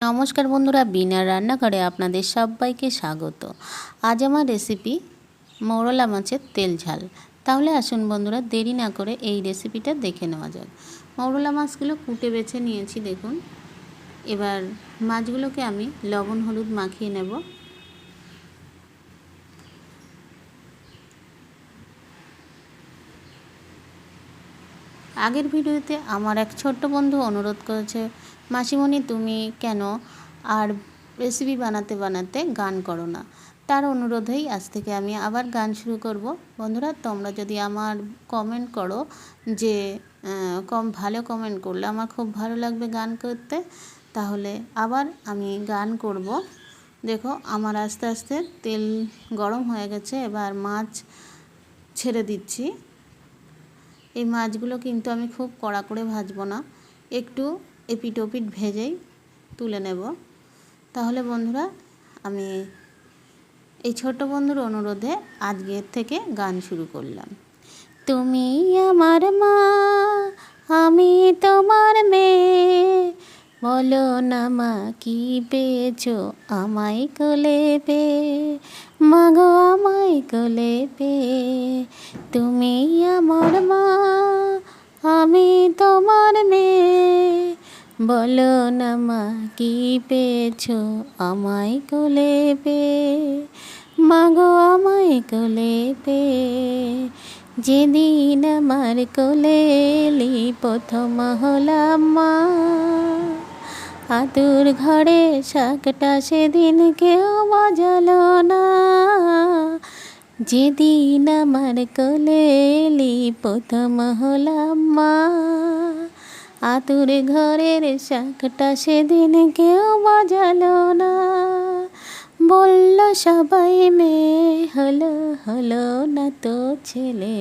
নমস্কার বন্ধুরা, বিনার রান্নাঘরে আপনাদের সবাইকে স্বাগত। আজ আমার রেসিপি মৌরলা মাছের তেল ঝাল। তাহলে আসুন বন্ধুরা, দেরি না করে এই রেসিপিটা দেখে নেওয়া যাক। মৌরলা মাছগুলো কুটে বেছে নিয়েছি দেখুন। এবার মাছগুলোকে আমি লবণ হলুদ মাখিয়ে নেব। আগের ভিডিওতে আমার এক ছোট্ট বন্ধু অনুরোধ করেছে, মাসিমণি তুমি কেন আর রেসিপি বানাতে বানাতে গান করো না। তার অনুরোধেই আজ থেকে আমি আবার গান শুরু করব। বন্ধুরা, তোমরা যদি আমার কমেন্ট করো যে ভালো কমেন্ট করলে আমার খুব ভালো লাগবে গান করতে, তাহলে আবার আমি গান করব। দেখো আমার আস্তে আস্তে তেল গরম হয়ে গেছে, এবার মাছ ছেড়ে দিচ্ছি। এই মাছগুলো কিন্তু আমি খুব কড়া করে ভাজবো না, একটু এপিট ওপিট ভেজেই তুলে নেব। তাহলে বন্ধুরা, আমি এই ছোট বন্ধুর অনুরোধে আজকের থেকে গান শুরু করলাম। তুমি আমার মা, আমি তোমার মেয়ে, বলো না মা কি পেয়েছো আমায় কোলে পেয়ে, মাগো আমায় কোলে পেয়ে। তুমি আমার মা, আমি তোমার মেয়ে, বলো না মা কি পেয়েছো আমায় কোলে পেয়ে, মাগো আমায় কোলে পেয়ে। যেদিন আমার কোলে এলি প্রথম হলাম মা, আতুর ঘরে শাকটা সেদিন কেউ বাজালো না। যেদিন আমার কোলে এলি প্রথম হলাম মা, আতুর ঘরের শাকটা সেদিন কেউ বাজালো না। বলল সবাই মেয়ে হলো, হলো না তো ছেলে,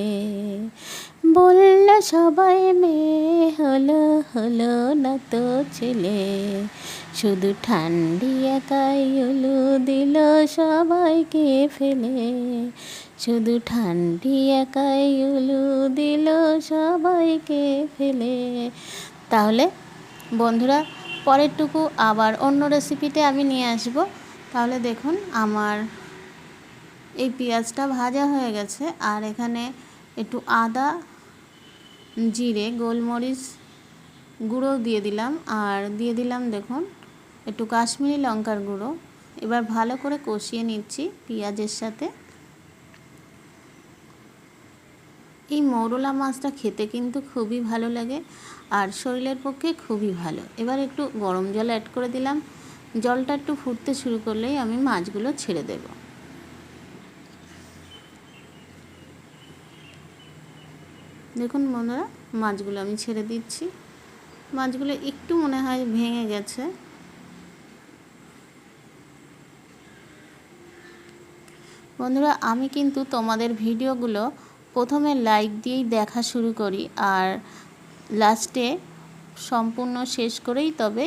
বলল সবাই মেয়ে হলো, হলো না তো ছেলে। শুধু ঠান্ডি একাই উলু দিল সবাইকে ফেলে, শুধু ঠান্ডি একাই উলু দিল সবাইকে ফেলে। তাহলে বন্ধুরা, পরেরটুকু আবার অন্য রেসিপিতে আমি নিয়ে আসব। তাহলে দেখুন আমার এই পেঁয়াজটা ভাজা হয়ে গেছে, আর এখানে একটু আদা জিরে গোলমরিচ গুঁড়ো দিয়ে দিলাম, আর দিয়ে দিলাম দেখুন একটু কাশ্মীরি লঙ্কার গুঁড়ো। এবার ভালো করে কষিয়ে নিচ্ছি পেঁয়াজের সাথে। এই মৌরলা মাছটা খেতে কিন্তু খুবই ভালো লাগে আর শরীরের পক্ষে খুবই ভালো। এবার একটু গরম জল অ্যাড করে দিলাম। জলটা একটু ফুটতে শুরু করলেই আমি মাছগুলো ছেড়ে দেব। দেখুন বন্ধুরা, মাছগুলো আমি ছেড়ে দিচ্ছি। মাছগুলো একটু মনে হয় ভেঙে গেছে। বন্ধুরা, আমি কিন্তু তোমাদের ভিডিওগুলো প্রথমে লাইক দিয়েই দেখা শুরু করি, আর লাস্টে সম্পূর্ণ শেষ করেই তবে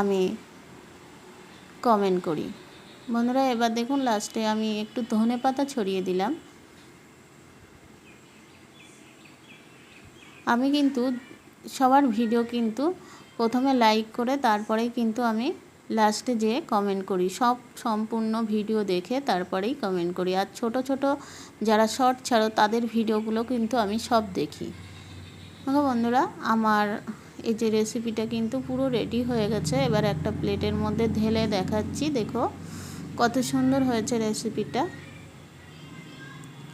আমি কমেন্ট করি। বন্ধুরা, এবার দেখুন লাস্টে আমি একটু ধনেপাতা ছড়িয়ে দিলাম। আমি কিন্তু সবার ভিডিও কিন্তু প্রথমে লাইক করে তারপরেই কিন্তু আমি লাস্টে যেয়ে কমেন্ট করি, সব সম্পূর্ণ ভিডিও দেখে তারপরেই কমেন্ট করি। আর ছোট ছোট যারা শর্ট ছাড়ো তাদের ভিডিওগুলো কিন্তু আমি সব দেখি। দেখো বন্ধুরা, আমার এই যে রেসিপিটা কিন্তু পুরো রেডি হয়ে গেছে। এবার একটা প্লেটের মধ্যে ঢেলে দেখাচ্ছি। দেখো কত সুন্দর হয়েছে রেসিপিটা।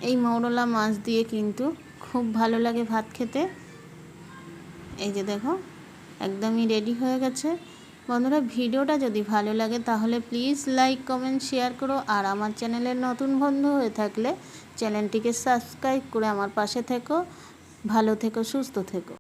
এই মৌরলা মাছ দিয়ে কিন্তু খুব ভালো লাগে ভাত খেতে। এই যে দেখো একদমই রেডি হয়ে গেছে। বন্ধুরা, ভিডিওটা যদি ভালো লাগে তাহলে প্লিজ লাইক কমেন্ট শেয়ার করো, আর আমার চ্যানেলের নতুন বন্ধু হয়ে থাকলে চ্যানেলটিকে সাবস্ক্রাইব করে আমার পাশে থেকো। ভালো থেকো, সুস্থ থেকো।